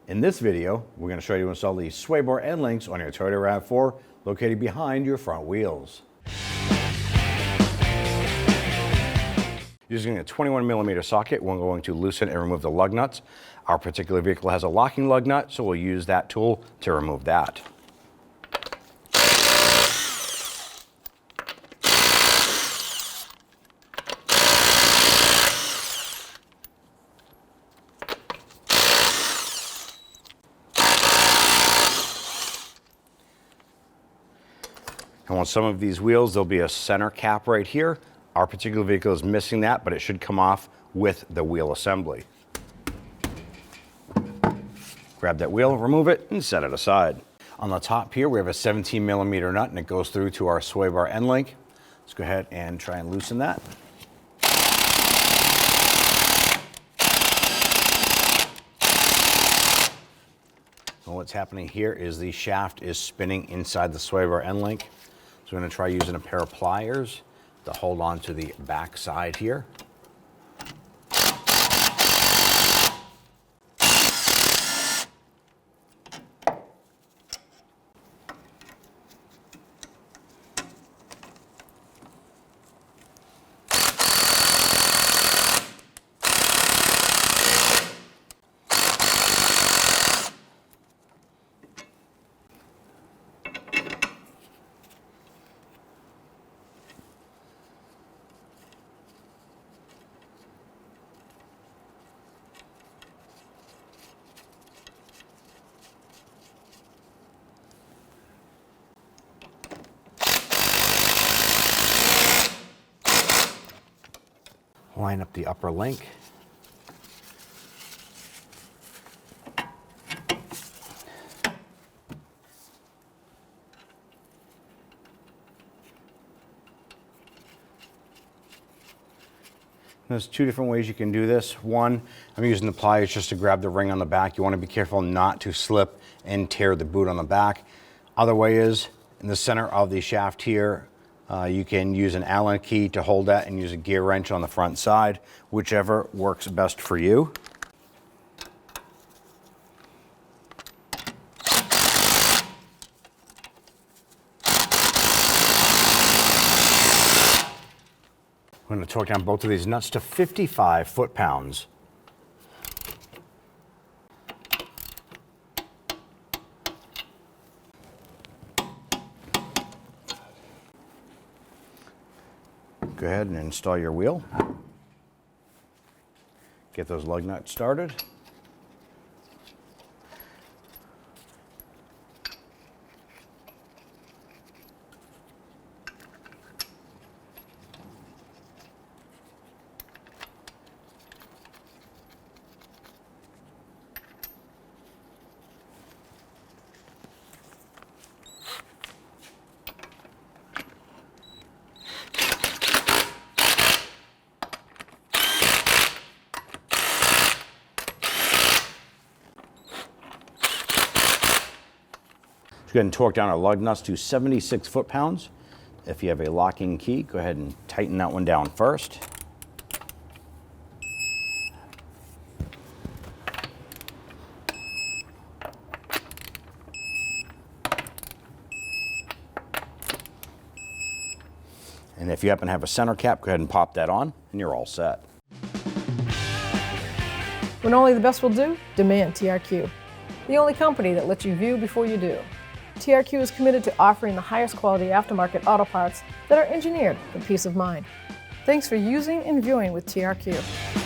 In this video, we're going to show you how to install the sway bar end links on your Toyota RAV4 located behind your front wheels. Using a 21mm socket, we're going to loosen and remove the lug nuts. Our particular vehicle has a locking lug nut, so we'll use that tool to remove that. And on some of these wheels, there'll be a center cap right here. Our particular vehicle is missing that, but it should come off with the wheel assembly. Grab that wheel, remove it, and set it aside. On the top here, we have a 17mm nut, and it goes through to our sway bar end link. Let's go ahead and try and loosen that. So what's happening here is the shaft is spinning inside the sway bar end link. So we're going to try using a pair of pliers to hold on to the back side here. Line up the upper link. There's two different ways you can do this. One, I'm using the pliers just to grab the ring on the back. You want to be careful not to slip and tear the boot on the back. Other way is in the center of the shaft here. You can use an Allen key to hold that and use a gear wrench on the front side, whichever works best for you. I'm going to torque down both of these nuts to 55 foot-pounds. Go ahead and install your wheel. Get those lug nuts started. Go ahead and torque down our lug nuts to 76 foot-pounds. If you have a locking key, go ahead and tighten that one down first. And if you happen to have a center cap, go ahead and pop that on, and you're all set. When only the best will do, demand TRQ. The only company that lets you view before you do. TRQ is committed to offering the highest quality aftermarket auto parts that are engineered for peace of mind. Thanks for using and viewing with TRQ.